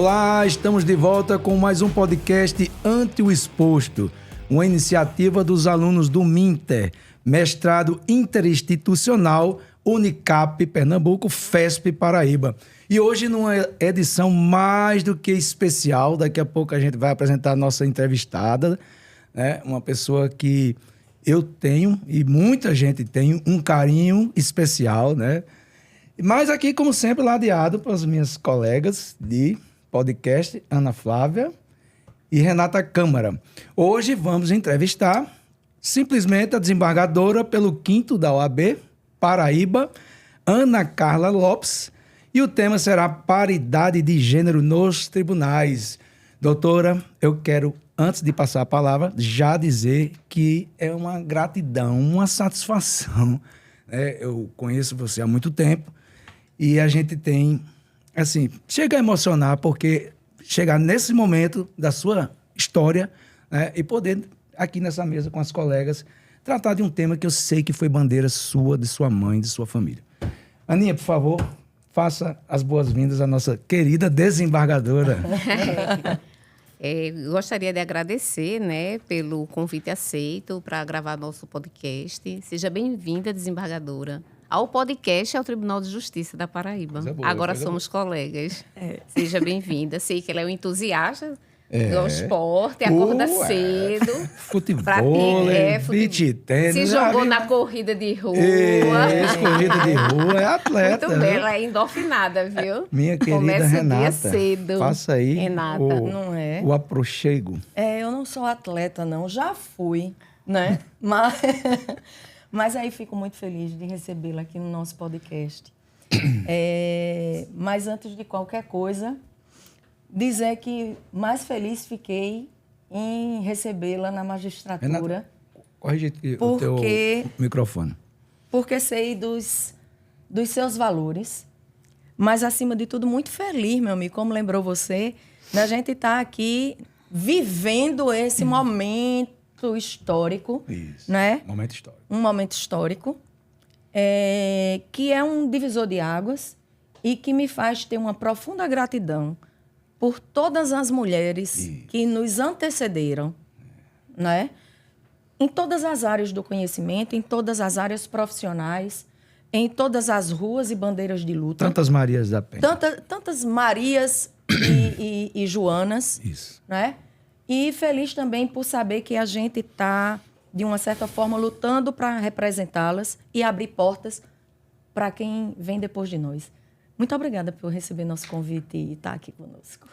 Olá, estamos de volta com mais um podcast Ante o Exposto, uma iniciativa dos alunos do MINTER, Mestrado Interinstitucional Unicap Pernambuco, FESP Paraíba. E hoje numa edição mais do que especial, daqui a pouco a gente vai apresentar a nossa entrevistada, né? Uma pessoa que eu tenho e muita gente tem um carinho especial, né? Mas aqui, como sempre, ladeado pelas minhas colegas de podcast, Ana Flávia e Renata Câmara. Hoje vamos entrevistar simplesmente a desembargadora pelo 5º da OAB, Paraíba, Ana Carla Lopes, e o tema será paridade de gênero nos tribunais. Doutora, eu quero, antes de passar a palavra, já dizer que é uma gratidão, uma satisfação. Eu conheço você há muito tempo e a gente tem, assim, chega a emocionar porque chegar nesse momento da sua história, né, e poder, aqui nessa mesa com as colegas, tratar de um tema que eu sei que foi bandeira sua, de sua mãe, de sua família. Aninha, por favor, faça as boas-vindas à nossa querida desembargadora. Gostaria de agradecer, né, pelo convite aceito para gravar nosso podcast. Seja bem-vinda, desembargadora, ao podcast ao Tribunal de Justiça da Paraíba. Boa, agora somos colegas. Seja bem-vinda. Sei que ela é um entusiasta do esporte, acorda cedo. Futebol, beach tênis. Se jogou na corrida de rua. Corrida de rua, é atleta. Muito bem, ela é endorfinada, viu? Minha querida Começa Renata, o dia cedo. faça aí Renata, não é? o aproxego. Eu não sou atleta, não. Já fui, né? Mas aí fico muito feliz de recebê-la aqui no nosso podcast. Mas antes de qualquer coisa, dizer que mais feliz fiquei em recebê-la na magistratura. Renata, corrige o teu microfone. Porque sei dos seus valores, mas, acima de tudo, muito feliz, meu amigo, como lembrou você, da gente estar aqui vivendo esse momento histórico. Isso, né? Momento histórico. Um momento histórico, que é um divisor de águas e que me faz ter uma profunda gratidão por todas as mulheres que nos antecederam, né? Em todas as áreas do conhecimento, em todas as áreas profissionais, em todas as ruas e bandeiras de luta. Tantas Marias da Penha. Tantas Marias e Joanas. Isso. Né? E feliz também por saber que a gente está, de uma certa forma, lutando para representá-las e abrir portas para quem vem depois de nós. Muito obrigada por receber nosso convite e estar aqui conosco.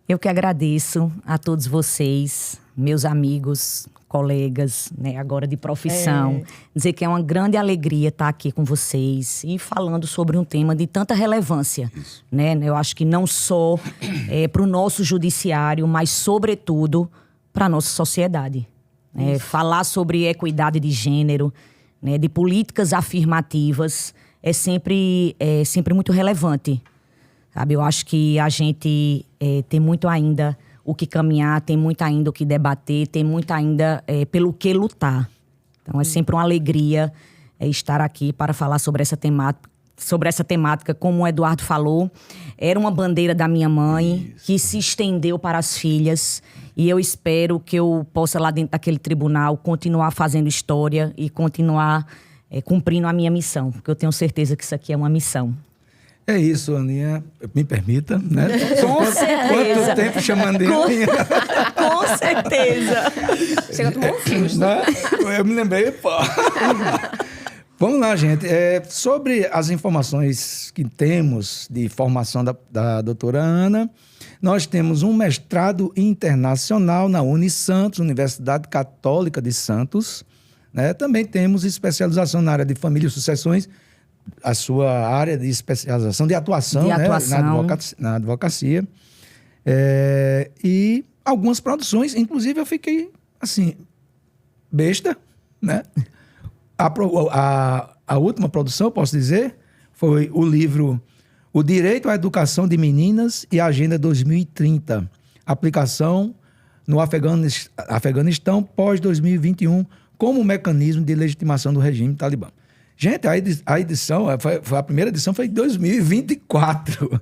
Eu que agradeço a todos vocês, meus amigos, colegas, né, agora de profissão. Dizer que é uma grande alegria estar aqui com vocês e falando sobre um tema de tanta relevância. Né? Eu acho que não só para o nosso judiciário, mas, sobretudo, para a nossa sociedade. Falar sobre equidade de gênero, né, de políticas afirmativas, é sempre muito relevante. Sabe? Eu acho que a gente tem muito ainda o que caminhar, tem muito ainda o que debater, tem muito ainda pelo que lutar. Então, é sempre uma alegria estar aqui para falar sobre essa temática. Como o Eduardo falou, era uma bandeira da minha mãe que se estendeu para as filhas. E eu espero que eu possa, lá dentro daquele tribunal, continuar fazendo história e continuar cumprindo a minha missão, porque eu tenho certeza que isso aqui é uma missão. É isso, Aninha. Me permita, né? Com certeza. Quanto tempo chamando de Aninha? Com certeza. Chega a tomar um susto. Né? Eu me lembrei, pô. Vamos lá, gente. Sobre as informações que temos de formação da doutora Ana, nós temos um mestrado internacional na Unisantos, Universidade Católica de Santos. Né? Também temos especialização na área de família e sucessões, a sua área de especialização, de atuação, né? Na advocacia. E algumas produções, inclusive eu fiquei, assim, besta, né? A última produção, posso dizer, foi o livro O Direito à Educação de Meninas e a Agenda 2030, aplicação no Afeganistão pós-2021 como mecanismo de legitimação do regime talibã. Gente, a edição, a primeira edição foi em 2024.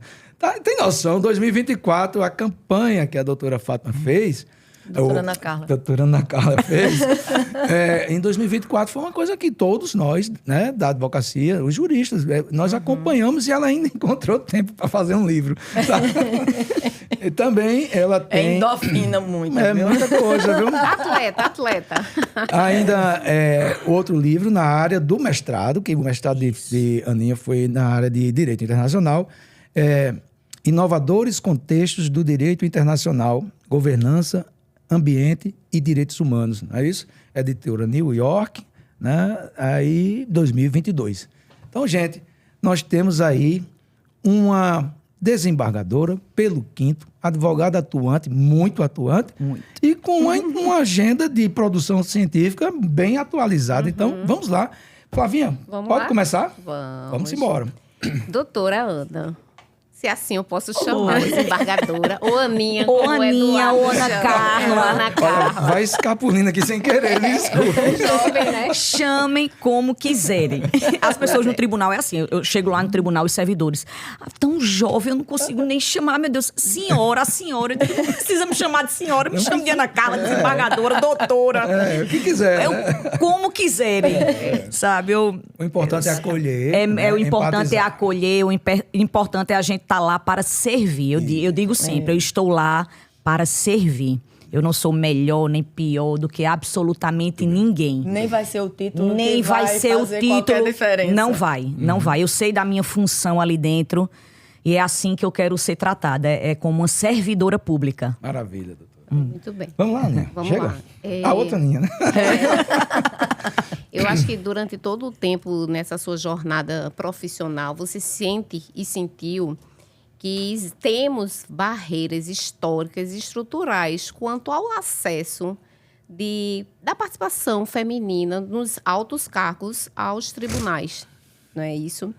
Tem noção, 2024, a campanha que a doutora Fátima fez... Doutora Ana Carla. Doutora Ana Carla fez. Em 2024 foi uma coisa que todos nós, né, da advocacia, os juristas, nós acompanhamos e ela ainda encontrou tempo para fazer um livro. Tá? E também ela tem... Endorfina muito, viu? Muita coisa, viu? Atleta. Ainda outro livro na área do mestrado, que o mestrado de Aninha foi na área de Direito Internacional, Inovadores Contextos do Direito Internacional, Governança, Ambiente e Direitos Humanos, não é isso? Editora New York, né? Aí 2022. Então, gente, nós temos aí uma desembargadora pelo quinto, advogada atuante, muito atuante, e com uma agenda de produção científica bem atualizada. Então, vamos lá. Flavinha, pode começar? Vamos embora. Doutora Ana. Se assim eu posso chamar, desembargadora, ou Aninha, Ou como Aninha, Eduardo ou Ana chama. Carla. Ana Carla. Vai escapulindo aqui sem querer, me desculpe. Jovem, né? Chamem como quiserem. As pessoas no tribunal é assim. Eu chego lá no tribunal, os servidores. Tão jovem, eu não consigo nem chamar, meu Deus. Senhora, a senhora. Eu digo, não precisa me chamar de senhora. Me chama de Ana Carla, desembargadora, doutora. O que quiser, né? Como quiserem. Sabe? O importante é acolher. O importante é empatizar. acolher, o importante é a gente estar lá para servir. Eu digo sempre, eu estou lá para servir. Eu não sou melhor nem pior do que absolutamente ninguém. Nem vai ser o título Nem que vai ser o fazer qualquer título. diferença. Não vai, não vai. Eu sei da minha função ali dentro e é assim que eu quero ser tratada. É como uma servidora pública. Maravilha, doutora. Muito bem. Vamos lá, Aninha. Vamos Chega. lá. A outra Aninha, né? Eu acho que durante todo o tempo nessa sua jornada profissional, você sente e sentiu que temos barreiras históricas e estruturais quanto ao acesso da participação feminina nos altos cargos aos tribunais, não é isso?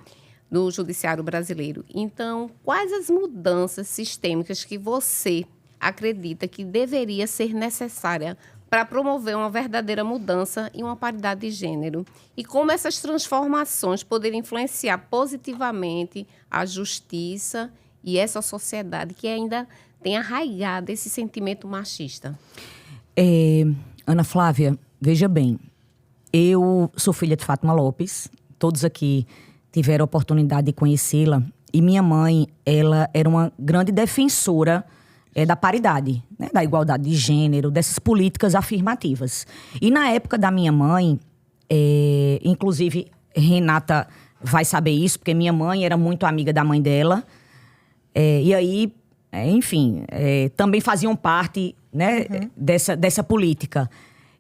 Do judiciário brasileiro. Então, quais as mudanças sistêmicas que você acredita que deveria ser necessária para promover uma verdadeira mudança e uma paridade de gênero? E como essas transformações poderiam influenciar positivamente a justiça e essa sociedade que ainda tem arraigado esse sentimento machista? Ana Flávia, veja bem, eu sou filha de Fátima Lopes, todos aqui tiveram a oportunidade de conhecê-la, e minha mãe, ela era uma grande defensora da paridade, né, da igualdade de gênero, dessas políticas afirmativas. E na época da minha mãe, inclusive Renata vai saber isso, porque minha mãe era muito amiga da mãe dela, e aí, enfim, também faziam parte, né, dessa política.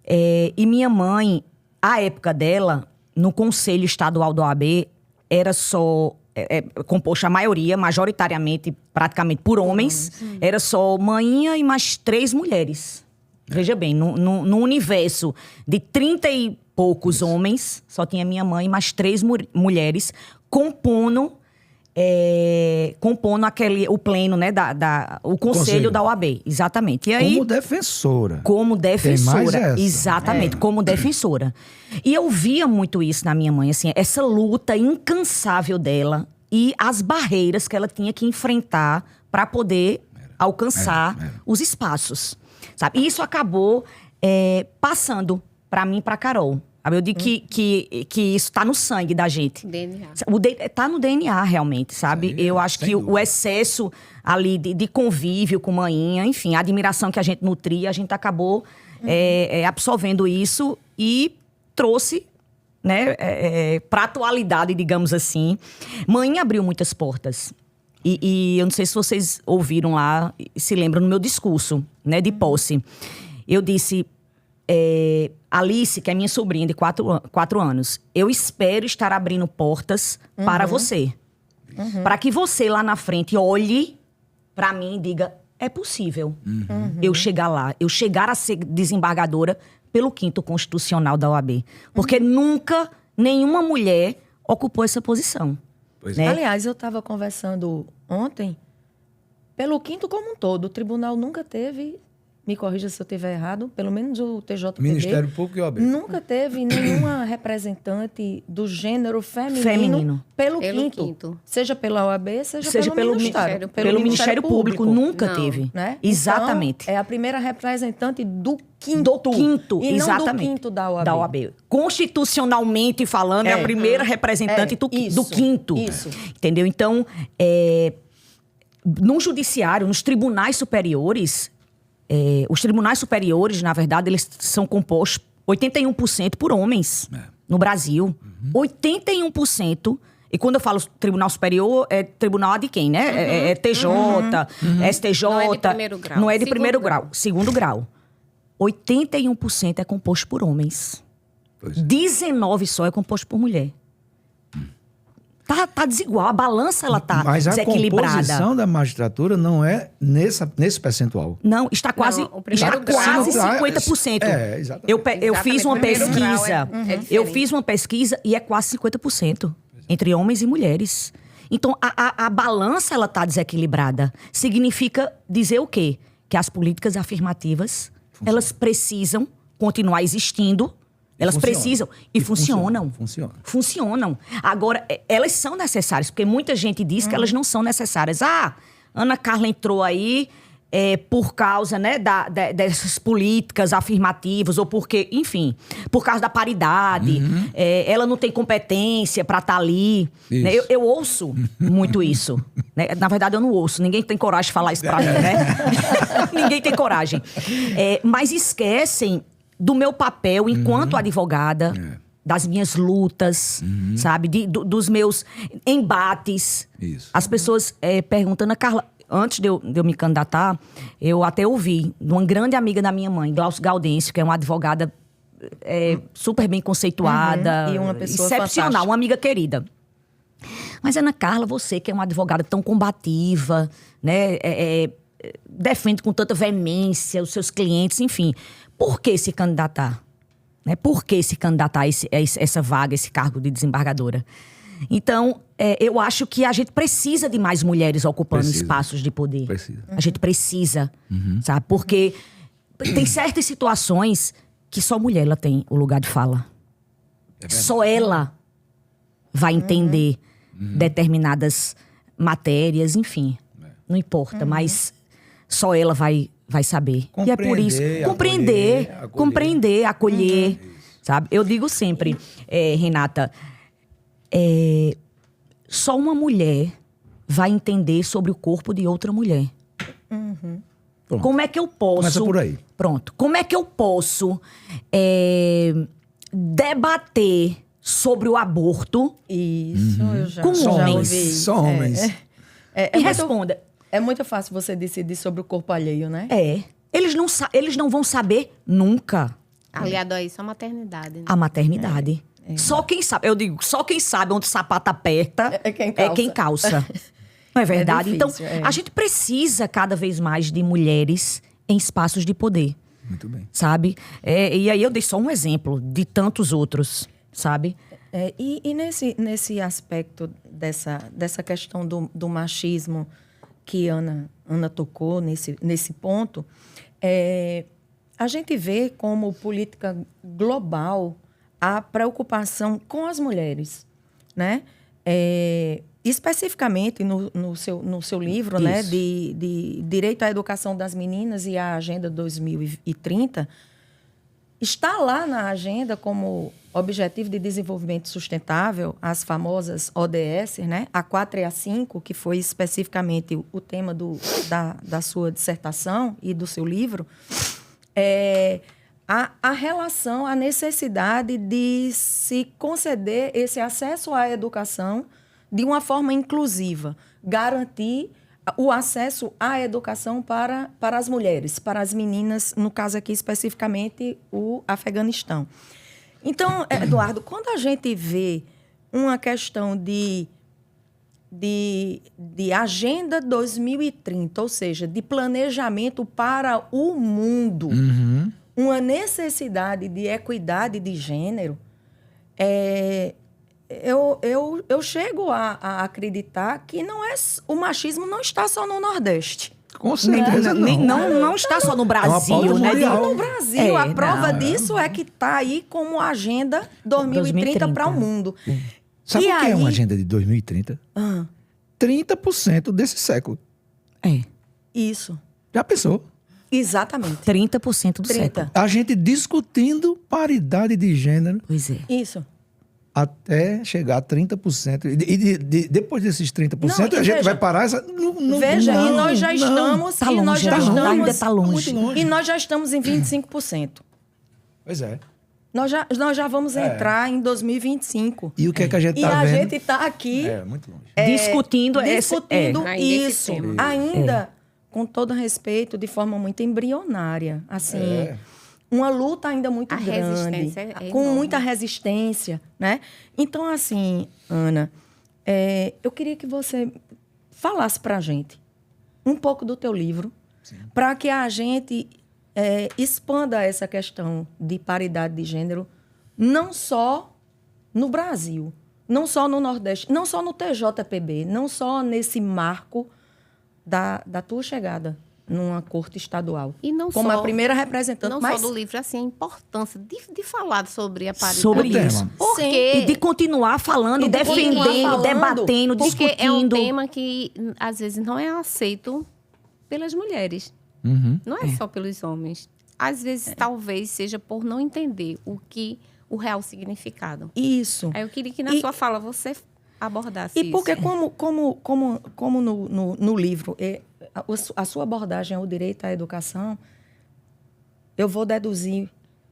E minha mãe, à época dela, no Conselho Estadual da OAB, era só composto a maioria, majoritariamente, praticamente por homens. Era só manhinha e mais 3 mulheres. Veja bem, no universo de 30 e poucos homens, só tinha minha mãe e mais 3 mulheres compondo o pleno, né, o conselho da OAB. Exatamente. E aí, Como defensora. como defensora. Tem mais essa. Exatamente, como defensora. E eu via muito isso na minha mãe, assim, essa luta incansável dela e as barreiras que ela tinha que enfrentar para poder alcançar os espaços, sabe? E isso acabou passando para mim e para Carol. Eu digo que isso está no sangue da gente. DNA. Tá no DNA, realmente, sabe? Eu acho que o excesso ali de convívio com manhinha, enfim, a admiração que a gente nutria, a gente acabou absorvendo isso e trouxe, né, para a atualidade, digamos assim. Manhinha abriu muitas portas. E eu não sei se vocês ouviram lá, se lembram no meu discurso, né, de posse. Eu disse... Alice, que é minha sobrinha de 4 anos, eu espero estar abrindo portas para você. Para que você lá na frente olhe para mim e diga, é possível eu chegar lá, eu chegar a ser desembargadora pelo 5º Constitucional da OAB. Porque nunca nenhuma mulher ocupou essa posição. Pois né? Aliás, eu estava conversando ontem, pelo 5º como um todo, o tribunal nunca teve me corrija se eu estiver errado, pelo menos o TJPD... Ministério Público e OAB. Nunca teve nenhuma representante do gênero feminino, Feminino. pelo Pelo quinto. quinto. Seja pela OAB, seja Seja pelo pelo Ministério. pelo Ministério Público, nunca Não. teve. Né? Exatamente. Então, é a primeira representante do quinto. Do quinto, e exatamente. não do quinto da OAB. Da OAB. Constitucionalmente falando, é a primeira representante do quinto. Isso. Entendeu? Então, no judiciário, nos tribunais superiores, os tribunais superiores, na verdade, eles são compostos 81% por homens no Brasil. 81%. E quando eu falo Tribunal Superior, é tribunal de quem, né? É TJ, STJ. Não é de primeiro grau. Não é de Segundo primeiro grau. grau. Segundo grau. 81% é composto por homens. Pois é. 19% só é composto por mulher. Tá desigual. A balança, ela tá Mas a desequilibrada. composição da magistratura não é nesse percentual. Não, está quase, Não, o primeiro está grau- quase Não, 50%. exatamente. Eu fiz uma Exatamente, o primeiro grau pesquisa. é Eu diferente. fiz uma pesquisa e é quase 50% entre homens e mulheres. Então, a balança, ela está desequilibrada. Significa dizer o quê? Que as políticas afirmativas, elas precisam continuar existindo. Elas funciona. precisam. E funcionam. Funciona. Agora, elas são necessárias, porque muita gente diz que elas não são necessárias. Ana Carla entrou aí por causa, né, dessas políticas afirmativas, ou porque, enfim, por causa da paridade. Ela não tem competência para estar ali. Né? Isso. Eu ouço muito isso. Né? Na verdade, eu não ouço. Ninguém tem coragem de falar isso para mim, né? Ninguém tem coragem. Mas esquecem do meu papel enquanto advogada, das minhas lutas, sabe? Dos meus embates. Isso. As pessoas perguntando, Carla, antes de eu me candidatar, eu até ouvi de uma grande amiga da minha mãe, Glaucio Gaudêncio, que é uma advogada super bem conceituada, E uma pessoa excepcional, fantástica. uma amiga querida. Mas, Ana Carla, você que é uma advogada tão combativa, né? Defende com tanta veemência os seus clientes, enfim. Por que se candidatar? Né? Por que se candidatar a essa vaga, esse cargo de desembargadora? Então, eu acho que a gente precisa de mais mulheres ocupando espaços de poder. Precisa. A gente precisa, sabe? Porque tem certas situações que só mulher ela tem o lugar de fala. Só ela vai entender determinadas matérias, enfim. Não importa, mas só ela vai saber. E é por isso. Compreender, acolher. Sabe? Eu digo sempre, Renata, só uma mulher vai entender sobre o corpo de outra mulher. Pronto. Como é que eu posso... Começa por aí. Pronto. Como é que eu posso debater sobre o aborto? Isso, eu já, Com já homens. ouvi. Só homens. E muito- responda. É muito fácil você decidir sobre o corpo alheio, né? Eles não vão saber nunca Aliado a isso, a maternidade. Né? a maternidade. Só quem sabe. Eu digo, só quem sabe onde o sapato aperta É quem calça. é quem calça. Não é verdade? difícil, Então, a gente precisa cada vez mais de mulheres em espaços de poder. Muito bem. Sabe? E aí eu dei só um exemplo de tantos outros, sabe? E nesse aspecto dessa questão do machismo que Ana tocou nesse ponto, a gente vê como política global a preocupação com as mulheres, né? Especificamente no seu livro, né, de Direito à Educação das Meninas e a Agenda 2030, está lá na agenda como Objetivo de Desenvolvimento Sustentável, as famosas ODS, né? A 4 e a 5, que foi especificamente o tema da sua dissertação e do seu livro, a relação, a necessidade de se conceder esse acesso à educação de uma forma inclusiva, garantir o acesso à educação para as mulheres, para as meninas, no caso aqui especificamente o Afeganistão. Então, Eduardo, quando a gente vê uma questão de Agenda 2030, ou seja, de planejamento para o mundo, uma necessidade de equidade de gênero, eu chego a acreditar que o machismo não está só no Nordeste. Com certeza Não está só no Brasil, pauta né? mundial. No Brasil, a prova não. disso é que está aí como agenda 2030 para o mundo. Sabe E o que é aí- uma agenda de 2030? 30% desse século. É, Isso, Já pensou? exatamente. 30% do 30. século. A gente discutindo paridade de gênero Pois é. Isso. até chegar a 30%. Depois desses 30%, Não, a gente veja- vai parar essa... Veja, não, e nós já não. estamos... Tá e longe, nós já ainda estamos, ainda tá longe. Muito longe. E nós já estamos em 25%. Pois é. Nós já vamos entrar em 2025. E o que é que a gente E tá a vendo? gente está aqui É, muito longe. Discutindo discutindo Ainda esse isso. tema. Ainda, com todo respeito, de forma muito embrionária. Assim, uma luta ainda muito A grande. resistência é com enorme. muita resistência, né? Então, assim, Ana, eu queria que você falasse pra gente um pouco do teu livro, para que a gente expanda essa questão de paridade de gênero, não só no Brasil, não só no Nordeste, não só no TJPB, não só nesse marco da tua chegada numa corte estadual. E não como só- a primeira representante, Não mas só do livro, assim, a importância de falar sobre a paridade. Sobre O tema. isso. Porque, E de continuar falando, E de continuar defendendo, falando, debatendo, porque é um discutindo. tema que, às vezes, não é aceito pelas mulheres. Uhum. Não é só pelos homens. Às vezes, talvez, seja por não entender o real significado. isso. Aí eu queria que na E- sua fala você abordasse E porque, isso. como no livro, a sua abordagem é o direito à educação, eu vou deduzir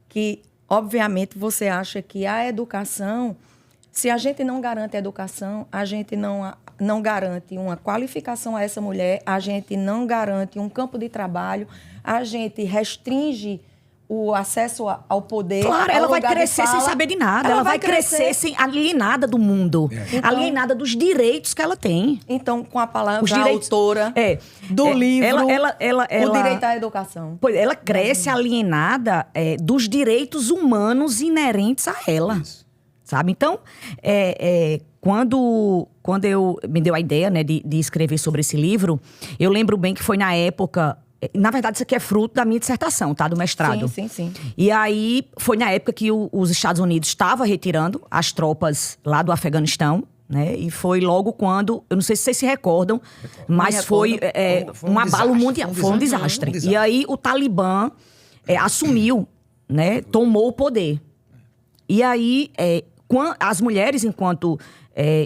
que, obviamente, você acha que a educação, se a gente não garante a educação, a gente não garante uma qualificação a essa mulher, a gente não garante um campo de trabalho, a gente restringe o acesso ao poder. Claro, ao ela vai lugar de crescer sem fala. saber de nada. Ela vai crescer sem alienada do mundo. Então- Alienada dos direitos que ela tem. Então, com a palavra Os direitos- autora do É, livro, ela- o direito à educação. Pois, ela cresce alienada dos direitos humanos inerentes a ela. Sabe? Então, quando eu me deu a ideia, né, de escrever sobre esse livro, eu lembro bem que foi na época... Na verdade, isso aqui é fruto da minha dissertação, tá? Do mestrado. Sim. E aí, foi na época que os Estados Unidos estavam retirando as tropas lá do Afeganistão, né? E foi logo quando, eu não sei se vocês se recordam, mas foi Foi um um abalo desastre, mundial. foi um Foi um desastre. desastre. E aí, o Talibã assumiu, né? Tomou o poder. E aí, as mulheres, enquanto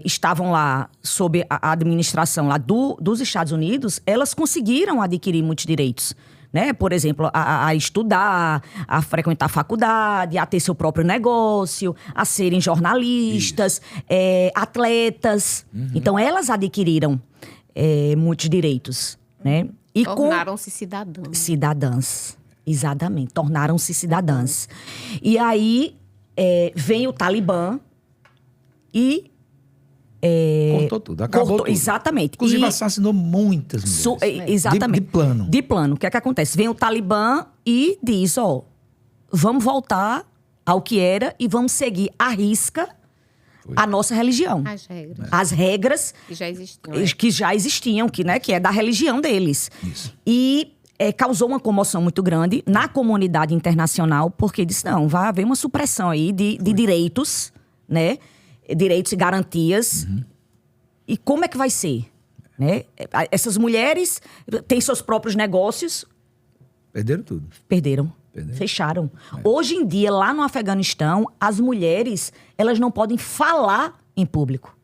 estavam lá sob a administração lá dos Estados Unidos, elas conseguiram adquirir muitos direitos. Né? Por exemplo, a estudar, a frequentar a faculdade, a ter seu próprio negócio, a serem jornalistas, atletas. Então, elas adquiriram muitos direitos. Né? E Tornaram-se cidadãos. cidadãs. Exatamente, tornaram-se cidadãs. E aí vem o Talibã e Cortou tudo, acabou tudo. Exatamente. Inclusive, E- assassinou muitas mulheres. Exatamente. De plano. De plano. O que é que acontece? Vem o Talibã e diz, vamos voltar ao que era e vamos seguir à risca a nossa religião. As regras As regras que já existiam. que já existiam, que é da religião deles. Isso. E causou uma comoção muito grande na comunidade internacional, porque disse, não, vai haver uma supressão aí de direitos, né? Direitos e garantias. E como é que vai ser? Né? Essas mulheres têm seus próprios negócios, Perderam tudo. perderam. Perderam. Fecharam. Hoje em dia, lá no Afeganistão, as mulheres, elas não podem falar em público.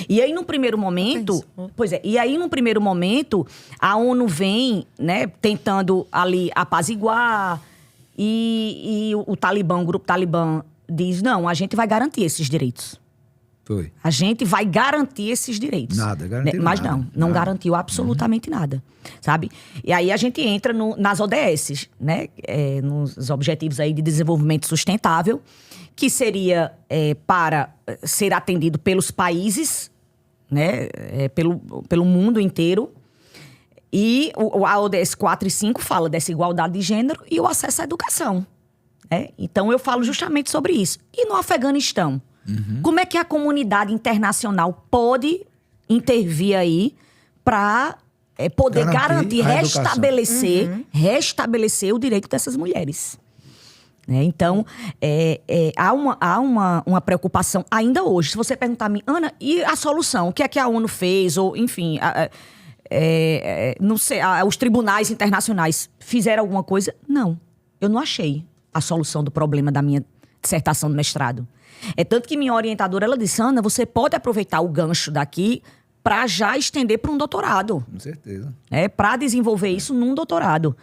E aí, num primeiro momento... Pois é. E aí, num primeiro momento, a ONU vem, né, tentando ali apaziguar. E o Talibã, o grupo Talibã, diz, não, a gente vai garantir esses direitos. Foi. A gente vai garantir esses direitos. Nada, garantiu Mas nada. não Nada. garantiu absolutamente nada, sabe? E aí a gente entra nas ODS, né? Nos Objetivos aí de Desenvolvimento Sustentável, que seria para ser atendido pelos países, né? Pelo mundo inteiro. E a ODS 4 e 5 fala dessa igualdade de gênero e o acesso à educação. Então, eu falo justamente sobre isso. E no Afeganistão? Como é que a comunidade internacional pode intervir aí para poder garantir, a educação. restabelecer o direito dessas mulheres. Né? Então, há uma preocupação ainda hoje. Se você perguntar a mim, Ana, e a solução? O que é que a ONU fez? Ou, enfim, não sei, os tribunais internacionais fizeram alguma coisa? Não, eu não achei a solução do problema da minha dissertação do mestrado. É tanto que minha orientadora, ela disse, Ana, você pode aproveitar o gancho daqui para já estender para um doutorado. Com certeza. Para desenvolver isso num doutorado.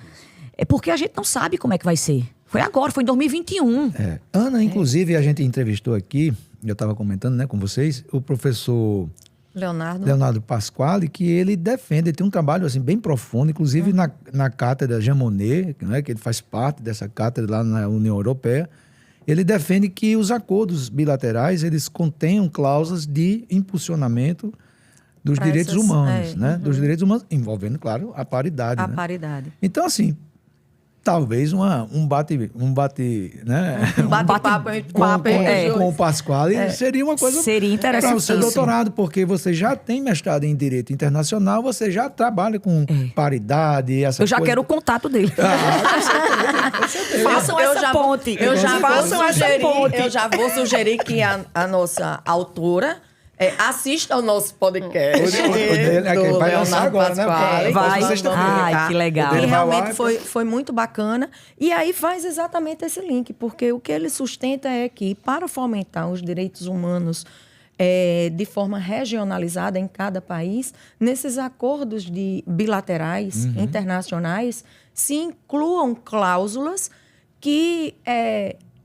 É porque a gente não sabe como é que vai ser. Foi agora, foi em 2021. Ana, inclusive, a gente entrevistou aqui, eu estava comentando, né, com vocês, o professor Leonardo Pasquale, que ele defende, ele tem um trabalho assim, bem profundo, inclusive na cátedra Jean Monnet, né, que ele faz parte dessa cátedra lá na União Europeia. Ele defende que os acordos bilaterais, eles contenham cláusulas de impulsionamento dos direitos humanos, né? Dos direitos humanos, envolvendo, claro, a paridade. A paridade. Então, assim, talvez um bate-papo com o Pasquale seria uma coisa seria interessante para o seu doutorado, porque você já tem mestrado em Direito Internacional, você já trabalha com paridade, essa Eu já coisa. quero o contato dele. Com certeza. Façam essa ponte. Eu já vou sugerir que a nossa autora assista ao nosso podcast. O dele, que vai lançar agora, Pasquale, né? Vai. Sexta-feira. Ai, que legal. E Ele vai realmente lá foi muito bacana. E aí faz exatamente esse link, porque o que ele sustenta é que, para fomentar os direitos humanos de forma regionalizada em cada país, nesses acordos bilaterais internacionais se incluam cláusulas que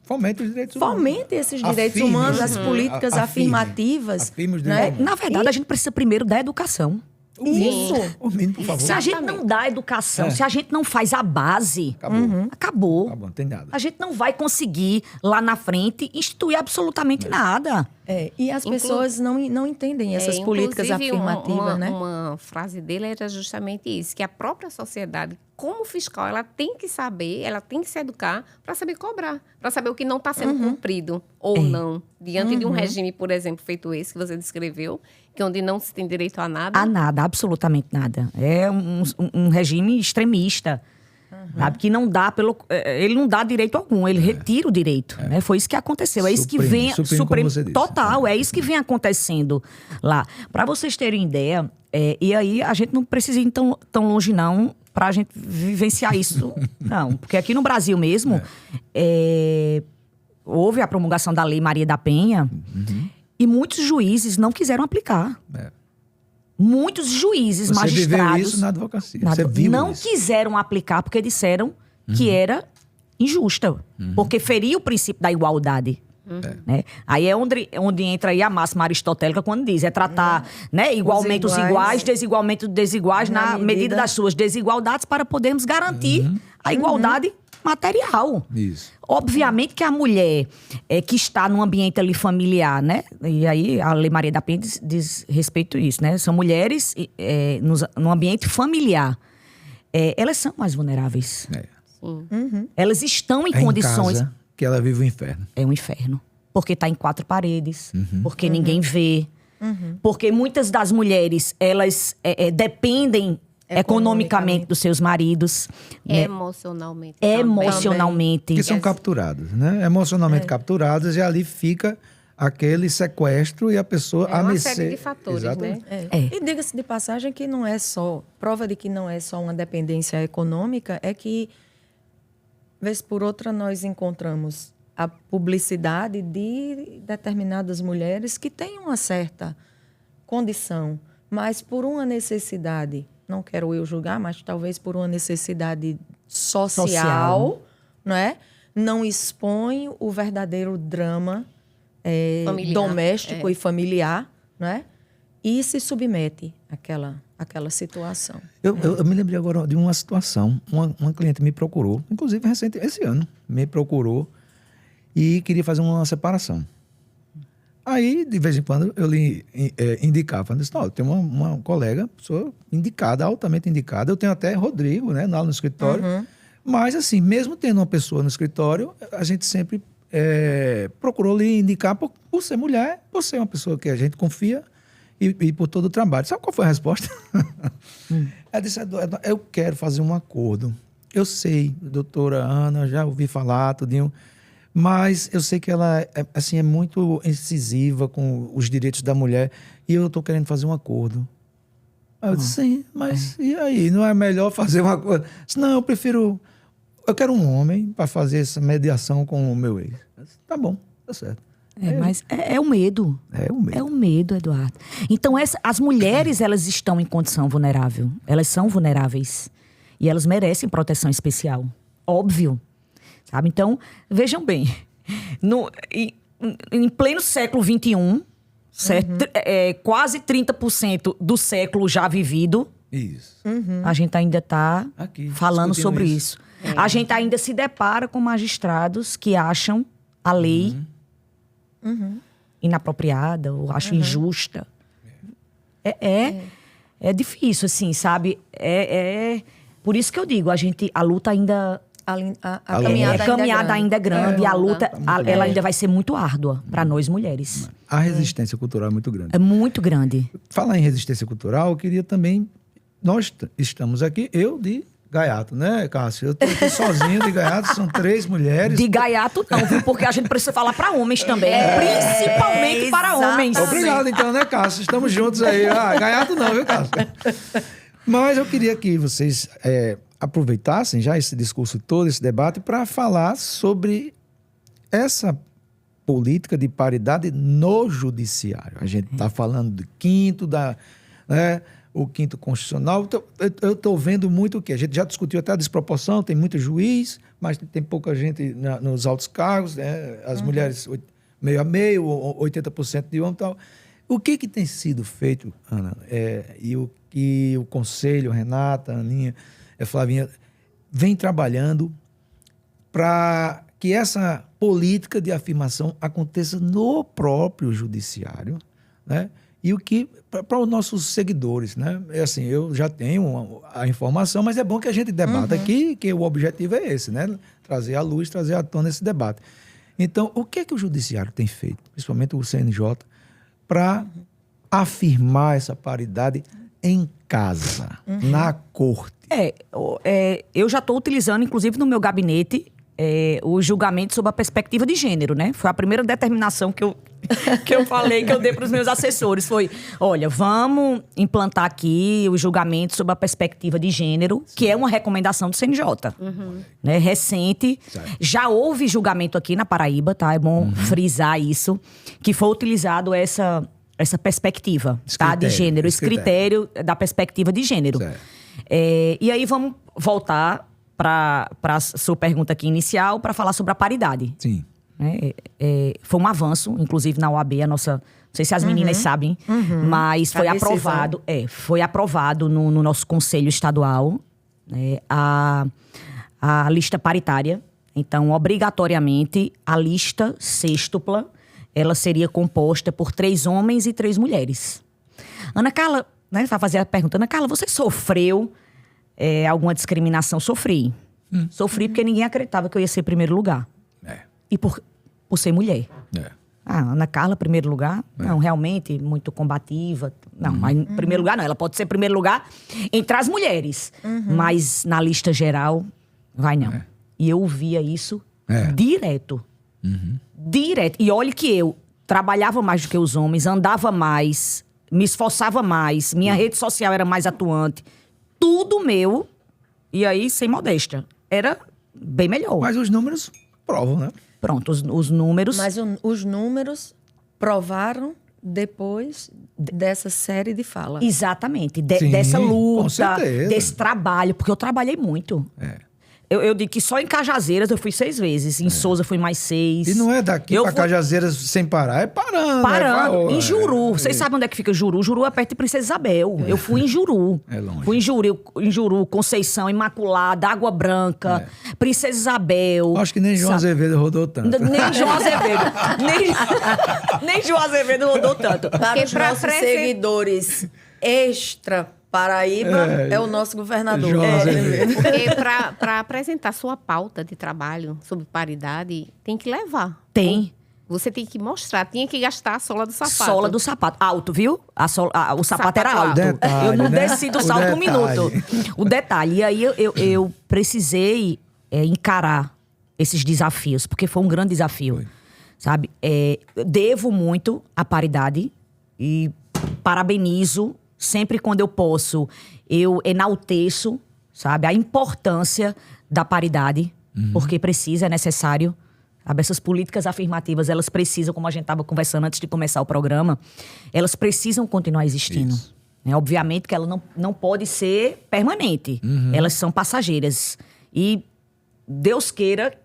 Fomente os direitos humanos. fomentem esses direitos Afirme, humanos, as né? políticas afirmativas. Afirme os né? direitos humanos. Na verdade, a gente precisa primeiro da educação. O mínimo, Isso. O mínimo, por favor. Se a gente não dá educação, se a gente não faz a base, Acabou. acabou. Acabou, não tem nada. A gente não vai conseguir, lá na frente, instituir absolutamente nada. E as pessoas não entendem essas políticas Inclusive, afirmativas, né? Uma frase dele era justamente isso, que a própria sociedade, como fiscal, ela tem que saber, ela tem que se educar para saber cobrar, para saber o que não está sendo cumprido ou não, diante de um regime, por exemplo, feito esse que você descreveu, que onde não se tem direito a nada. A nada, absolutamente nada. É um regime extremista. Sabe, que não dá ele não dá direito algum, ele retira o direito. Né? Foi isso que aconteceu. É isso que vem. Suprime, como você disse. Total, é isso que vem acontecendo lá. Para vocês terem ideia, e aí a gente não precisa ir tão longe, não, para a gente vivenciar isso. Não, porque aqui no Brasil mesmo, houve a promulgação da Lei Maria da Penha e muitos juízes não quiseram aplicar. Muitos juízes, Você magistrados... viveu isso na advocacia. Você viu não isso. quiseram aplicar porque disseram que era injusta. Porque feria o princípio da igualdade. Né? Aí é onde entra aí a máxima aristotélica quando diz, tratar igualmente os iguais, desigualmente os desiguais na medida das suas desigualdades para podermos garantir a igualdade material. Isso. Obviamente que a mulher que está num ambiente ali familiar, né? E aí a Lei Maria da Penha diz respeito a isso, né? São mulheres no ambiente familiar. Elas são mais vulneráveis. Elas estão em condições... Em casa que ela vive o inferno. É um inferno. Porque está em quatro paredes. Porque ninguém vê. Porque muitas das mulheres, elas dependem economicamente dos seus maridos. Né? Emocionalmente. Emocionalmente. Que são capturadas, né? Emocionalmente capturadas, e ali fica aquele sequestro e a pessoa a uma mercê. série de fatores, Exatamente. né? E diga-se de passagem que não é só... Prova de que não é só uma dependência econômica é que, vez por outra, nós encontramos a publicidade de determinadas mulheres que têm uma certa condição, mas por uma necessidade, não quero eu julgar, mas talvez por uma necessidade social. Não é? Não expõe o verdadeiro drama doméstico e familiar, não é? E se submete àquela situação. Eu me lembrei agora de uma situação. Uma cliente me procurou, inclusive recente, esse ano, me procurou e queria fazer uma separação. Aí, de vez em quando, eu lhe indicava. Eu disse, não, eu tenho uma colega, pessoa indicada, altamente indicada. Eu tenho até Rodrigo, né, lá no escritório. Mas, assim, mesmo tendo uma pessoa no escritório, a gente sempre procurou lhe indicar por ser mulher, por ser uma pessoa que a gente confia. e por todo o trabalho. Sabe qual foi a resposta? Ela disse, eu quero fazer um acordo. Eu sei, doutora Ana, já ouvi falar, tudinho, mas eu sei que ela assim, é muito incisiva com os direitos da mulher e eu estou querendo fazer um acordo. Aí eu disse, sim, mas e aí? Não é melhor fazer um acordo? Eu disse, não, eu quero um homem para fazer essa mediação com o meu ex. Eu disse, tá bom, tá certo. Mas é o medo. É o medo. É o medo, Eduardo. Então, as mulheres, elas estão em condição vulnerável. Elas são vulneráveis. E elas merecem proteção especial. Óbvio. Sabe? Então, vejam bem. Em pleno século XXI, certo? Quase 30% do século já vivido, Isso. a gente ainda está falando discutindo sobre isso. A gente ainda se depara com magistrados que acham a lei inapropriada ou acham injusta. É difícil, assim, sabe? Por isso que eu digo, a luta ainda... A caminhada ainda é grande e a luta, ela ainda vai ser muito árdua para nós mulheres. A resistência cultural é muito grande. É muito grande. Falar em resistência cultural, eu queria também... Nós estamos aqui, eu de gaiato, né, Cássio? Eu estou aqui sozinho de gaiato, são 3 mulheres. De gaiato não, viu? Porque a gente precisa falar para homens também. Principalmente para homens. Obrigado, então, né, Cássio? Estamos juntos aí. Gaiato não, viu, Cássio? Mas eu queria que vocês aproveitassem já esse discurso todo, esse debate, para falar sobre essa política de paridade no judiciário. A gente está falando do quinto, o quinto constitucional. Eu estou vendo muito o quê? A gente já discutiu até a desproporção, tem muito juiz, mas tem pouca gente nos altos cargos, né? As mulheres meio a meio, 80% de homem e tal. O que tem sido feito, Ana, e o que o Conselho, Renata, Aninha, Flavinha, vem trabalhando para que essa política de afirmação aconteça no próprio judiciário, né? E o que para os nossos seguidores, né? Assim, eu já tenho a informação, mas é bom que a gente debata aqui, que o objetivo é esse, né? Trazer à luz, trazer à tona esse debate. Então, o que o judiciário tem feito, principalmente o CNJ, para afirmar essa paridade em casa, na corte? Eu já estou utilizando, inclusive no meu gabinete, o julgamento sob a perspectiva de gênero, né? Foi a primeira determinação que eu falei, que eu dei para os meus assessores. Foi, olha, vamos implantar aqui o julgamento sob a perspectiva de gênero, que é uma recomendação do CNJ. Né? Recente. Certo. Já houve julgamento aqui na Paraíba, tá? É bom frisar isso, que foi utilizado essa perspectiva, tá? De gênero. Esse critério da perspectiva de gênero. E aí vamos voltar para a sua pergunta aqui inicial, para falar sobre a paridade. Sim. Foi um avanço, inclusive na OAB, a nossa... Não sei se as meninas sabem, mas foi aprovado. Foi aprovado no nosso Conselho Estadual, né, a lista paritária. Então, obrigatoriamente, a lista sextupla, ela seria composta por 3 homens e 3 mulheres. Ana Carla, né, vai fazer a pergunta, Ana Carla, você sofreu alguma discriminação? Sofri. Sofri porque ninguém acreditava que eu ia ser primeiro lugar. E por ser mulher. Ana Carla, primeiro lugar? Não, realmente, muito combativa. Não, mas em primeiro lugar não. Ela pode ser primeiro lugar entre as mulheres. Mas na lista geral, vai não. E eu ouvia isso direto. Direto. E olha que eu trabalhava mais do que os homens, andava mais, me esforçava mais, minha rede social era mais atuante. Tudo meu, e aí, sem modéstia, era bem melhor. Mas os números provam, né? Pronto, os números... Mas os números provaram depois dessa série de falas. Exatamente. Sim, dessa luta, com certeza. desse trabalho, porque eu trabalhei muito. Eu digo que só em Cajazeiras eu fui 6 vezes. Em Souza fui mais 6. E não é daqui pra Cajazeiras sem parar, é parando. Parando. Em Juru. Vocês sabem onde é que fica Juru? Juru é perto de Princesa Isabel. Eu fui em Juru. É longe. Fui em Juru, Conceição, Imaculada, Água Branca, Princesa Isabel. Acho que nem João Azevedo rodou tanto. Nem João Azevedo. nem João Azevedo rodou tanto. Para os nossos seguidores extra Paraíba é o nosso governador. Porque para apresentar sua pauta de trabalho sobre paridade, tem que levar. Tem. Você tem que mostrar, tinha que gastar a sola do sapato. Sola do sapato. Alto, viu? O sapato era alto. Detalhe, eu não né? desci do O salto um detalhe. minuto. O detalhe. E aí eu precisei encarar esses desafios, porque foi um grande desafio. Sabe? Devo muito à paridade e parabenizo. Sempre quando eu posso, eu enalteço, sabe? A importância da paridade, porque precisa, é necessário. Sabe? Essas políticas afirmativas, elas precisam, como a gente estava conversando antes de começar o programa, elas precisam continuar existindo. Né? Obviamente que ela não pode ser permanente. Elas são passageiras. E Deus queira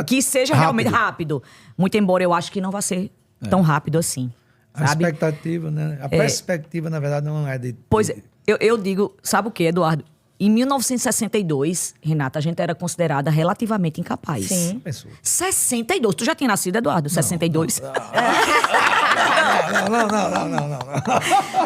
que seja realmente rápido. Muito embora eu acho que não vai ser tão rápido assim. A Sabe? expectativa, né? A perspectiva, na verdade, não é de... Pois é, eu digo, sabe o que, Eduardo? Em 1962, Renata, a gente era considerada relativamente incapaz. Sim. Pessoa. 62. Tu já tinha nascido, Eduardo? 62? Não.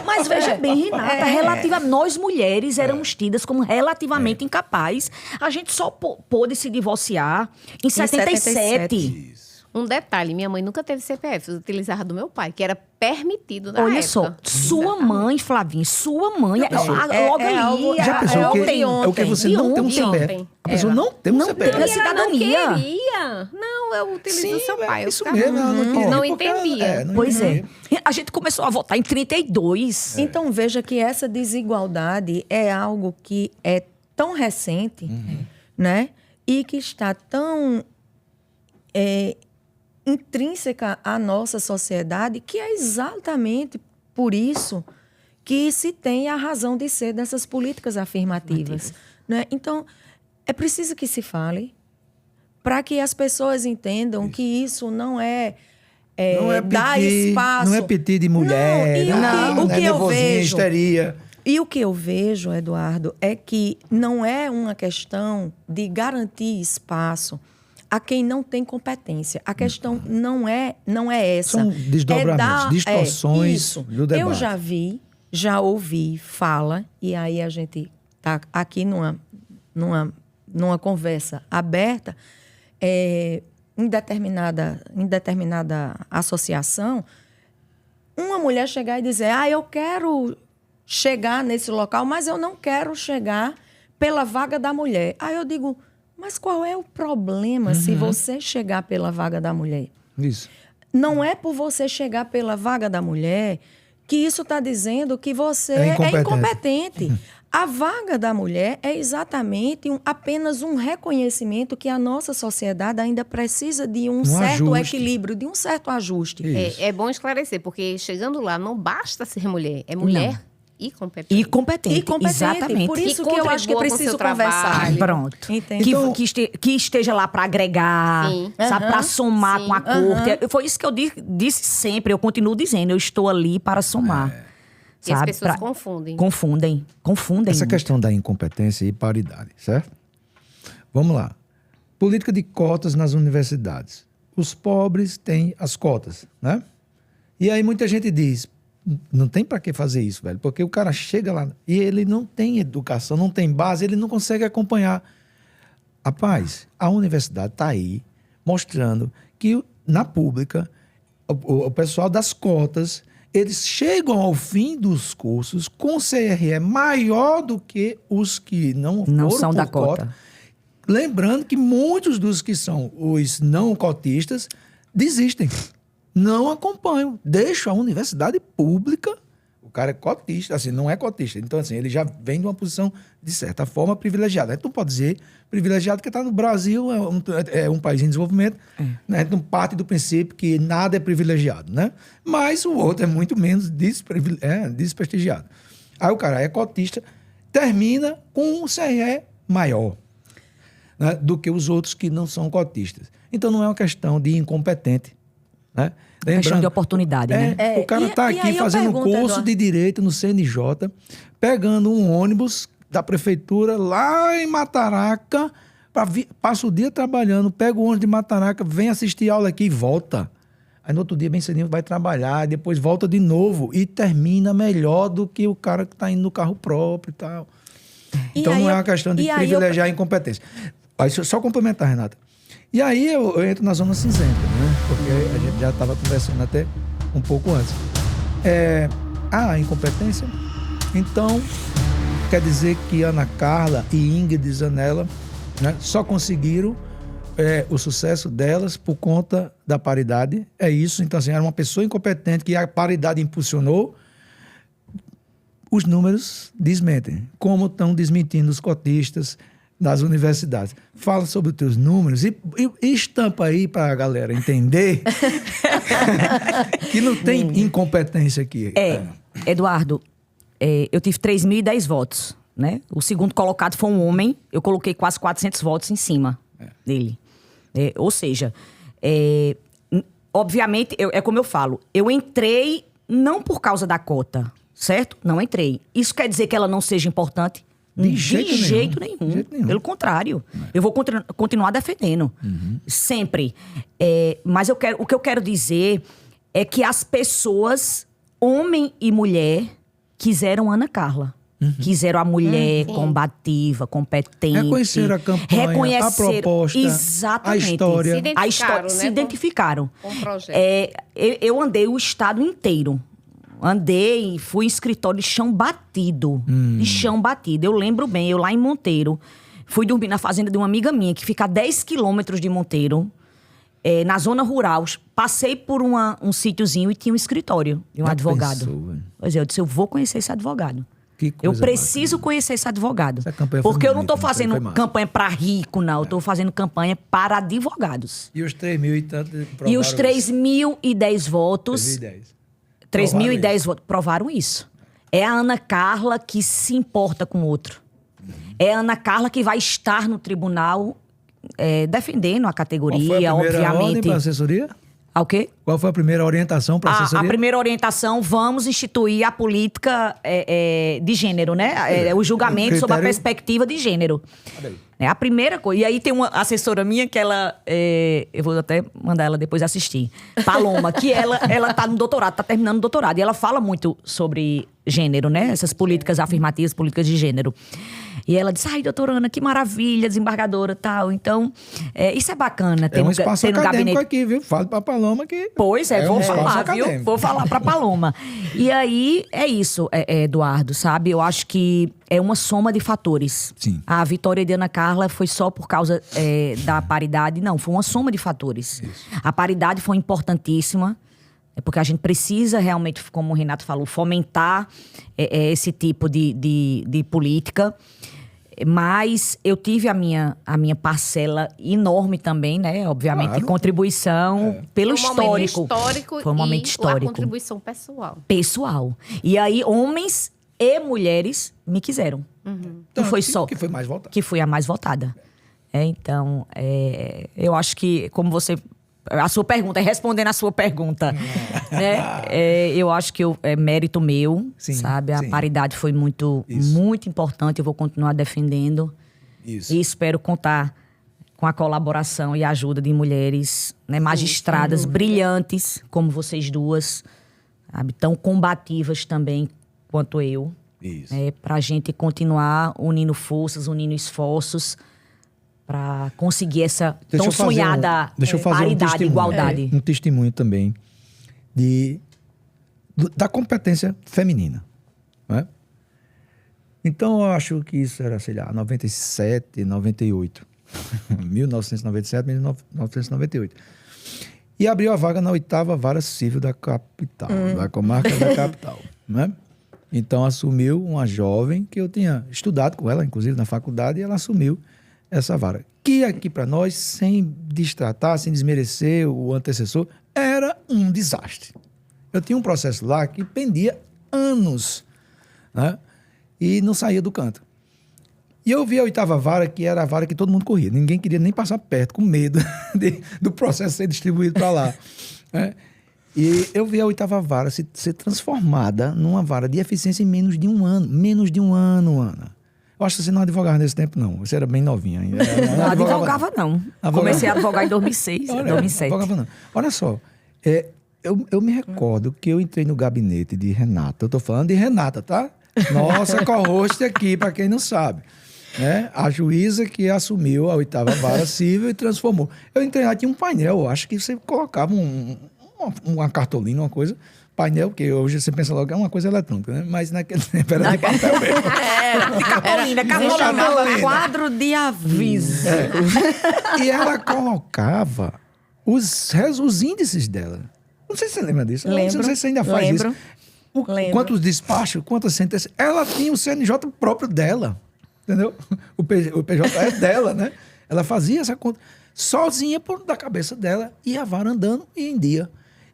Mas veja bem, Renata, nós mulheres éramos tidas como relativamente incapazes. A gente só pôde se divorciar em 77. Um detalhe, minha mãe nunca teve CPF, utilizava do meu pai, que era permitido na Olha época. só, sua mãe, Flavinha, sua mãe, logo ali... Já pensou que é o que você não tem um de CPF? ontem. A pessoa não tem um CPF. tem a cidadania. Não queria. Não, eu utilizo o seu pai. Eu isso ficava- mesmo. Ela não queria, Não porque entendia. ela- não Pois é. entendia. A gente começou a votar em 32. Então veja que essa desigualdade é algo que é tão recente, né? E que está tão intrínseca à nossa sociedade, que é exatamente por isso que se tem a razão de ser dessas políticas afirmativas. Né? Então, é preciso que se fale para que as pessoas entendam que isso não é, Não é dar piti, espaço. não é piti de mulher, Não, e o que eu nervosinha, vejo... histeria. E o que eu vejo, Eduardo, é que não é uma questão de garantir espaço a quem não tem competência. A questão não é essa. São desdobramentos, distorções isso. do debate. Eu já vi, já ouvi fala, e aí a gente está aqui numa conversa aberta, em determinada associação, uma mulher chegar e dizer, eu quero chegar nesse local, mas eu não quero chegar pela vaga da mulher. Aí eu digo, mas qual é o problema se você chegar pela vaga da mulher? Isso. Não é por você chegar pela vaga da mulher que isso está dizendo que você É é incompetente. incompetente. A vaga da mulher é exatamente apenas um reconhecimento que a nossa sociedade ainda precisa de um certo ajuste. equilíbrio, de um certo ajuste. Isso. É bom esclarecer, porque chegando lá não basta ser mulher, é mulher e competente. E competente. E competente. Exatamente. Por isso Que que eu acho que é contribua com o preciso seu conversar. trabalho. Pronto. Entende? Então- Que esteja lá para agregar, Sim. sabe, para somar Sim. com a corte. Foi isso que eu disse sempre, eu continuo dizendo, eu estou ali para somar. E as Sabe? pessoas confundem. Confundem. Essa muito. questão da incompetência e paridade, certo? Vamos lá. Política de cotas nas universidades. Os pobres têm as cotas, né? E aí muita gente diz, não tem para que fazer isso, velho, porque o cara chega lá e ele não tem educação, não tem base, ele não consegue acompanhar. Rapaz, a universidade está aí mostrando que na pública, o pessoal das cotas, eles chegam ao fim dos cursos com CRE maior do que os que não foram são por da cota. Lembrando que muitos dos que são os não cotistas desistem, não acompanham, deixam a universidade pública. O cara é cotista, assim, não é cotista. Então, assim, ele já vem de uma posição, de certa forma, privilegiada. A gente não pode dizer privilegiado porque está no Brasil, é um país em desenvolvimento. Né? A gente não parte do princípio que nada é privilegiado, né? Mas o outro é muito menos desprestigiado. Aí o cara é cotista, termina com um CRE maior, né, do que os outros que não são cotistas. Então, não é uma questão de incompetente, né? É uma questão de oportunidade, né? O cara está e aqui aí eu fazendo pergunto, curso Eduardo. de Direito no CNJ, pegando um ônibus da prefeitura lá em Mataraca, passa o dia trabalhando, pega o ônibus de Mataraca, vem assistir aula aqui e volta. Aí no outro dia, bem cedinho, vai trabalhar, depois volta de novo e termina melhor do que o cara que está indo no carro próprio e tal. E Então aí não é eu- uma questão de e aí eu- privilegiar a incompetência. Aí, deixa eu só complementar, Renata. E aí eu entro na zona cinzenta, né? porque a gente já estava conversando até um pouco antes. A incompetência, então, quer dizer que Ana Carla e Ingrid Zanella, né, só conseguiram o sucesso delas por conta da paridade. É isso. Então, assim, era uma pessoa incompetente que a paridade impulsionou. Os números desmentem, como estão desmentindo os cotistas das universidades. Fala sobre os teus números e estampa aí para a galera entender que não tem incompetência aqui. Eduardo, eu tive 3.010 votos, né? O segundo colocado foi um homem, eu coloquei quase 400 votos em cima dele. Ou seja, obviamente, é como eu falo, eu entrei não por causa da cota, certo? Não entrei. Isso quer dizer que ela não seja importante? De jeito nenhum. Pelo contrário. Eu vou continuar defendendo. Sempre. Mas o que eu quero dizer é que as pessoas, homem e mulher, quiseram Ana Carla. Quiseram a mulher combativa, competente. Reconheceram a campanha, a proposta, exatamente. a história. Se identificaram. Com o projeto. Eu andei o estado inteiro. Andei, fui em escritório de chão batido. De chão batido. Eu lembro bem, eu lá em Monteiro, fui dormir na fazenda de uma amiga minha, que fica a 10 quilômetros de Monteiro, na zona rural. Passei por um sítiozinho e tinha um escritório de um advogado. Pensou, pois é, eu disse, eu vou conhecer esse advogado. Que Eu coisa preciso conhecer esse advogado. Essa campanha foi Porque eu não bonita, estou fazendo foi massa. campanha para rico, não. Eu estou fazendo campanha para advogados. E os 3.000 e tanto provaram E os 3.010 isso. votos... 3.010 votos provaram isso. É a Ana Carla que se importa com o outro. É a Ana Carla que vai estar no tribunal defendendo a categoria, Qual foi a primeira ordem obviamente. para a assessoria? O quê? Qual foi a primeira orientação para a assessoria? A primeira orientação, vamos instituir a política de gênero, né? O julgamento sob a perspectiva de gênero. A primeira coisa. E aí tem uma assessora minha que ela... eu vou até mandar ela depois assistir. Paloma, que ela tá no doutorado, tá terminando o doutorado. E ela fala muito sobre gênero, né? Essas políticas afirmativas, políticas de gênero. E ela disse, ai, doutora Ana, que maravilha, desembargadora e tal. Então, isso é bacana. É um espaço acadêmico aqui, viu? Fala pra Paloma que... Pois vou falar, viu? Acadêmico. Vou falar pra Paloma. E aí, é isso, Eduardo, sabe? Eu acho que é uma soma de fatores. Sim. A vitória de Ana Carla foi só por causa da paridade. Não, foi uma soma de fatores. Isso. A paridade foi importantíssima. Porque a gente precisa realmente, como o Renato falou, fomentar esse tipo de política. Mas eu tive a minha parcela enorme também, né? Obviamente, Claro. de contribuição pelo histórico. Foi um momento histórico. E a contribuição pessoal. Pessoal. E aí, homens e mulheres me quiseram. Não foi só... Que foi mais voltado. Que foi a mais votada. Então, eu acho que, como você... A sua pergunta, respondendo a sua pergunta, né? Eu acho que é mérito meu, Sim, sabe? A sim. paridade foi muito importante. Eu vou continuar defendendo. Isso. E espero contar com a colaboração e a ajuda de mulheres, né, magistradas brilhantes, como vocês duas, sabe? Tão combativas também quanto eu. Isso. Para a gente continuar unindo forças, unindo esforços para conseguir essa tão sonhada paridade, igualdade. Um testemunho também da competência feminina. Né? Então, eu acho que isso era, sei lá, 97, 98. 1997, 1998. E abriu a vaga na 8ª Vara Civil da capital, da comarca da capital. Né? Então, assumiu uma jovem que eu tinha estudado com ela, inclusive na faculdade, e ela assumiu essa vara. Que aqui para nós, sem destratar, sem desmerecer o antecessor, era um desastre. Eu tinha um processo lá que pendia anos, né? E não saía do canto. E eu vi a 8ª Vara, que era a vara que todo mundo corria. Ninguém queria nem passar perto, com medo do processo ser distribuído para lá. Né? E eu vi a 8ª Vara ser transformada numa vara de eficiência em menos de um ano. Menos de um ano, Ana. Eu acho que você não advogava nesse tempo, não. Você era bem novinha ainda. Não advogava, não. Comecei a advogar em 2006, 2007. Advogava, não. Olha só, eu me recordo que eu entrei no gabinete de Renata. Eu tô falando de Renata, tá? Nossa co-host aqui, para quem não sabe. né? A juíza que assumiu a 8ª Vara Civil e transformou. Eu entrei lá, tinha um painel, eu acho que você colocava uma cartolina, uma coisa, painel, porque hoje você pensa logo que é uma coisa eletrônica, né? Mas naquele tempo era de papel mesmo. Cartolina, chamava quadro de aviso. E ela colocava os índices dela. Não sei se você lembra disso. Lembro, não sei se você ainda faz lembro, isso. lembro. Quantos despachos, quantas sentenças. Ela tinha o CNJ próprio dela. Entendeu? O PJ é dela, né? Ela fazia essa conta sozinha da cabeça dela e a vara andando e em dia.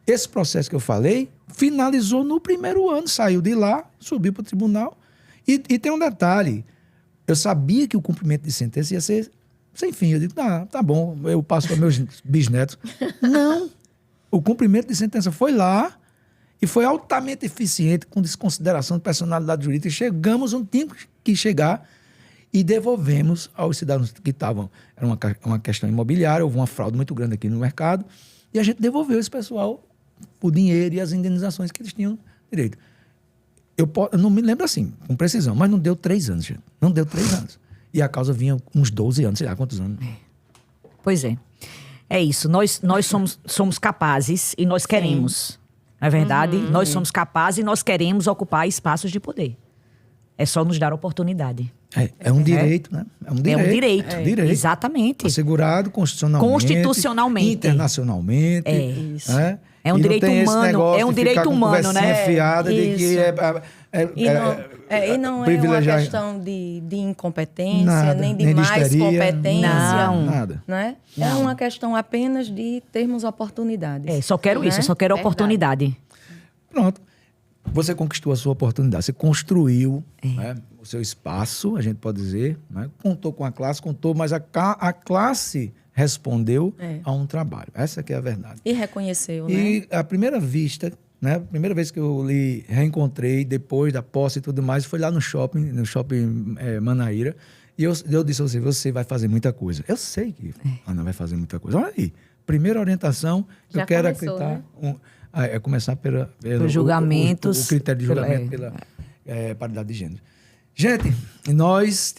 Esse processo que eu falei finalizou no primeiro ano. Saiu de lá, subiu para o tribunal. E tem um detalhe. Eu sabia que o cumprimento de sentença ia ser sem fim. Eu digo, tá bom, eu passo para meus bisnetos. Não. O cumprimento de sentença foi lá e foi altamente eficiente, com desconsideração de personalidade jurídica. Chegamos onde tínhamos que chegar e devolvemos aos cidadãos que estavam. Era uma questão imobiliária, houve uma fraude muito grande aqui no mercado, e a gente devolveu esse pessoal o dinheiro e as indenizações que eles tinham direito. Eu não me lembro assim, com precisão, mas não deu 3 anos, gente. Não deu 3 anos. E a causa vinha uns 12 anos, sei lá quantos anos. Pois é. É isso. Nós somos capazes e nós queremos. Não é verdade? Nós somos capazes e nós queremos ocupar espaços de poder. É só nos dar oportunidade. É um direito, né? É um direito. É um direito. Direito. Exatamente. Assegurado constitucionalmente. Internacionalmente. É isso. Né? É um E não direito tem esse humano. negócio É um de direito ficar com humano, né? conversinha fiada de que E não é uma privilegiar- questão de incompetência, Nada, nem de nem de mais histeria, competência. Não. Nada. Né? É uma questão apenas de termos oportunidades. É, só quero né? isso, eu só quero Verdade. oportunidade. Pronto. Você conquistou a sua oportunidade, você construiu né, o seu espaço, a gente pode dizer, né? Contou com a classe, mas a classe respondeu a um trabalho. Essa que é a verdade. E reconheceu, né? E a primeira vista, né, a primeira vez que eu lhe reencontrei, depois da posse e tudo mais, foi lá no shopping Manaíra, e eu disse a você vai fazer muita coisa. Eu sei que Ana vai fazer muita coisa. Olha aí, primeira orientação, Já eu quero começou, acreditar... né? É começar pelo julgamentos, o critério de julgamento pela paridade de gênero. Gente, nós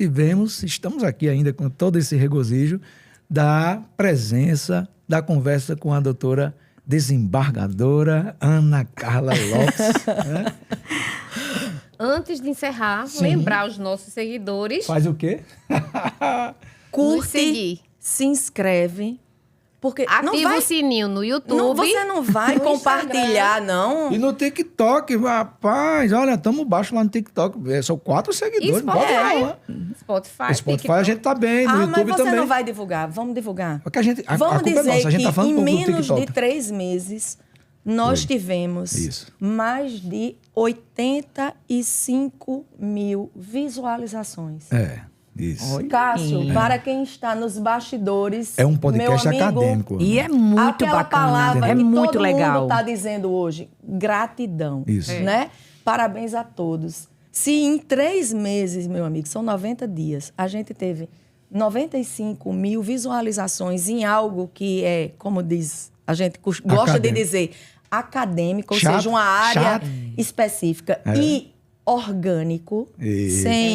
estamos aqui ainda com todo esse regozijo da presença, da conversa com a doutora desembargadora Ana Carla Lopes. Né? Antes de encerrar, lembrar os nossos seguidores Faz o quê? nos Curte, seguir. se inscreve, porque não Ativa vai, o sininho no YouTube. você não vai no compartilhar, não. E no TikTok, rapaz, olha, estamos baixo lá no TikTok. São 4 seguidores, não pode não, né? Spotify. No Spotify a gente tá bem, no mas YouTube você também. não vai divulgar. Vamos divulgar. Porque a Vamos culpa é dizer nossa, a gente que tá falando em um pouco do menos TikTok. de 3 meses, nós tivemos Isso. mais de 85 mil visualizações. Isso. Cássio, para quem está nos bastidores, É um podcast meu amigo, acadêmico. E é muito aquela bacana. palavra É que muito todo legal. mundo está dizendo hoje, gratidão. Isso. Né? Parabéns a todos. Se em 3 meses, meu amigo, são 90 dias, a gente teve 95 mil visualizações em algo que é, como diz, a gente gosta de Acadêmico. dizer, acadêmico, ou Chato, seja, uma área chato. específica e orgânico,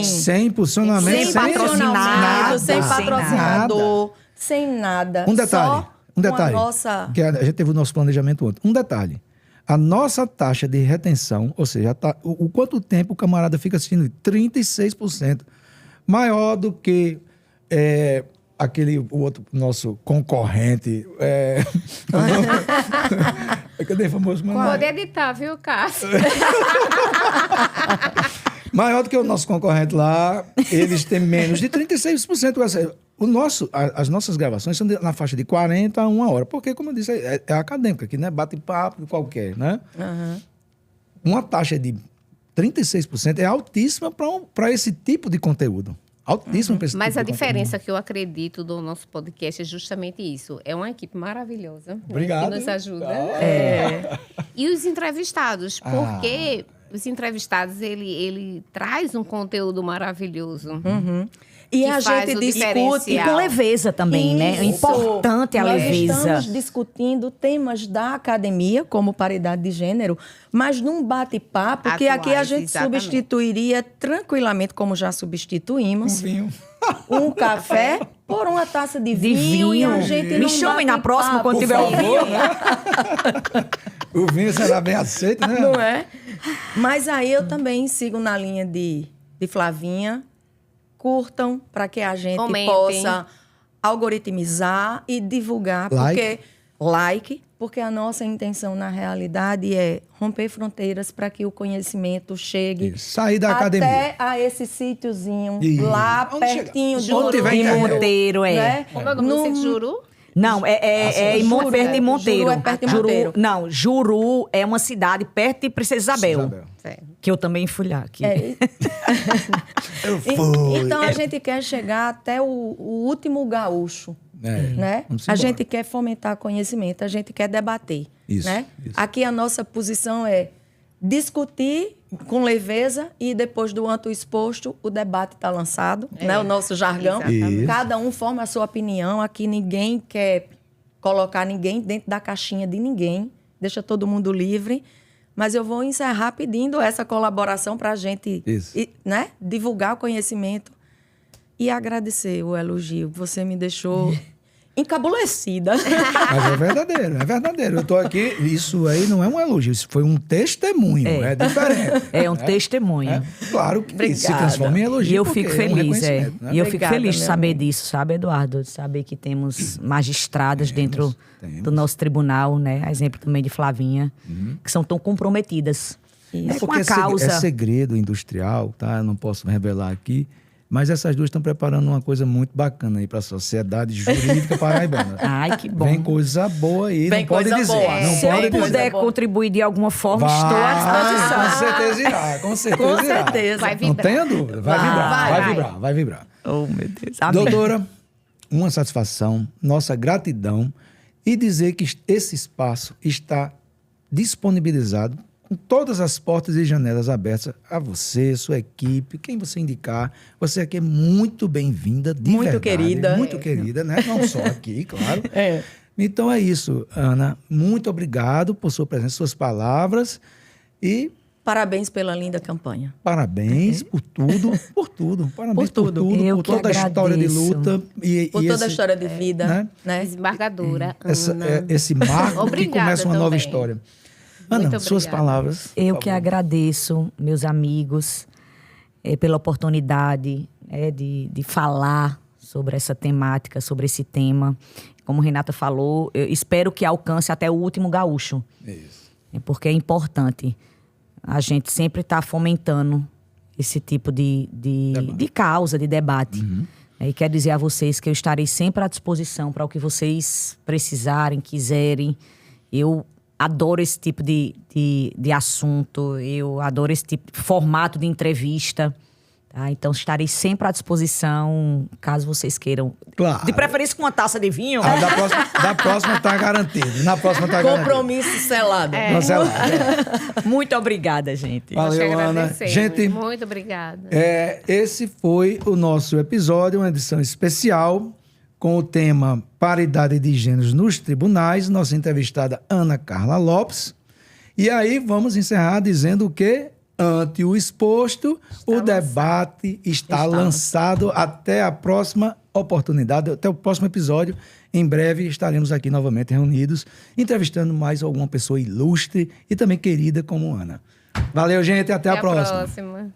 Sem impulsionamento, sem patrocinamento, sem nada. patrocinador, sem nada. Um detalhe. Só Um detalhe. com a nossa... Que a gente teve o nosso planejamento ontem. Um detalhe. A nossa taxa de retenção, ou seja, o quanto tempo o camarada fica assistindo? 36%. Maior do que o outro nosso concorrente. Cadê o famoso Manoel? Pode editar, viu, Cássio? Maior do que o nosso concorrente lá, eles têm menos de 36%. As nossas gravações são na faixa de 40 a 1 hora. Porque, como eu disse, é acadêmica aqui, né? Bate-papo qualquer, né? Uma taxa de 36% é altíssima para esse tipo de conteúdo. Altíssima para esse Mas tipo a de diferença que eu acredito do nosso podcast é justamente isso. É uma equipe maravilhosa, né, Obrigado. que nos ajuda. Ah. E os entrevistados, porque os entrevistados, ele traz um conteúdo maravilhoso. E que a faz gente o discute diferencial. Com leveza também, né? É Isso. importante a Nós leveza. estamos discutindo temas da academia, como paridade de gênero, mas num bate-papo que aqui a Atuais, gente exatamente. substituiria tranquilamente, como já substituímos. Um vinho. um café por uma taça de vinho e a gente Me não chamem bate na próxima papo, quando Por tiver o vinho. favor, né? O vinho será bem aceito, né? Não é? Mas aí eu também sigo na linha de Flavinha. Curtam para que a gente Comentem. possa algoritmizar e divulgar. Porque a nossa intenção, na realidade, é romper fronteiras para que o conhecimento chegue Isso. Sair da até academia. a esse sítiozinho Isso. lá Onde pertinho chegar? de Onde tiver Em internet. Monteiro, é. Né? Como é o nome do sítio Juru? Não, é em Juru, perto de Monteiro. Juru é perto de Monteiro. Não, Juru é uma cidade perto de Princesa Isabel. Isabel. Certo. Que eu também fui lá. Que... É, Eu fui. então a gente quer chegar até o último gaúcho. Né? Vamos A embora. gente quer fomentar conhecimento, a gente quer debater. Isso, Né? isso. Aqui a nossa posição é discutir com leveza e depois do anto exposto, o debate está lançado, né? O nosso jargão. Exatamente. Isso. Cada um forma a sua opinião. Aqui ninguém quer colocar ninguém dentro da caixinha de ninguém. Deixa todo mundo livre. Mas eu vou encerrar pedindo essa colaboração para a gente Isso. né? Divulgar o conhecimento e agradecer o elogio. Você me deixou encabulecida. Mas é verdadeiro, é verdadeiro. Eu tô aqui, isso aí não é um elogio, isso foi um testemunho, é diferente. É um testemunho. É, claro que Obrigada. se transforma em elogio. E eu porque fico é um feliz, reconhecimento, né? E eu fico Obrigada, feliz de meu saber amor. disso, sabe, Eduardo? De saber que temos magistradas dentro temos. do nosso tribunal, né? A exemplo também de Flavinha, que são tão comprometidas É com porque a causa. é segredo industrial, tá? Eu não posso revelar aqui. Mas essas duas estão preparando uma coisa muito bacana aí para a sociedade jurídica paraibana. Ai, que bom. Vem coisa boa aí, Vem não pode coisa dizer. boa. Não Se pode eu dizer. puder boa. contribuir de alguma forma, estou à disposição. Com certeza irá, com certeza Com irá. certeza. Vai Não vibrar. tenha dúvida, vai vibrar, vai vibrar, vai vibrar. Oh, meu Deus. Amém. Doutora, uma satisfação, nossa gratidão e dizer que esse espaço está disponibilizado com todas as portas e janelas abertas a você, sua equipe, quem você indicar. Você aqui é muito bem-vinda, de Muito verdade. querida. Muito querida, né? Não só aqui, claro. É. Então é isso, Ana. Muito obrigado por sua presença, suas palavras e Parabéns pela linda campanha. parabéns por tudo, por tudo. Parabéns por Por tudo. tudo, Eu por que toda a história de agradeço. luta. Por e toda a esse- história de vida. né? Né? Desembargadora, essa- Ana. esse marco que Obrigada começa uma nova também. história. Muito Ana, suas obrigada. palavras. Eu por que favor. agradeço, meus amigos, pela oportunidade de falar sobre essa temática, sobre esse tema. Como Renata falou, eu espero que alcance até o último gaúcho. Isso. Porque é importante a gente sempre estar fomentando esse tipo de causa, de debate. E quero dizer a vocês que eu estarei sempre à disposição para o que vocês precisarem, quiserem. Eu adoro esse tipo de assunto, eu adoro esse tipo de formato de entrevista. Tá? Então, estarei sempre à disposição, caso vocês queiram. Claro. De preferência com uma taça de vinho. Ah, da próxima está garantido. Na próxima está garantido. Compromisso selado. Nossa, ela- Muito obrigada, gente. Nós que Valeu, Ana. agradecemos. Gente, Muito obrigada. esse foi o nosso episódio, uma edição especial com o tema Paridade de Gêneros nos Tribunais. Nossa entrevistada Ana Carla Lopes. E aí vamos encerrar dizendo o quê? Ante o exposto, o debate está lançado. Até a próxima oportunidade, até o próximo episódio. Em breve estaremos aqui novamente reunidos, entrevistando mais alguma pessoa ilustre e também querida como Ana. Valeu, gente. Até a próxima. próxima.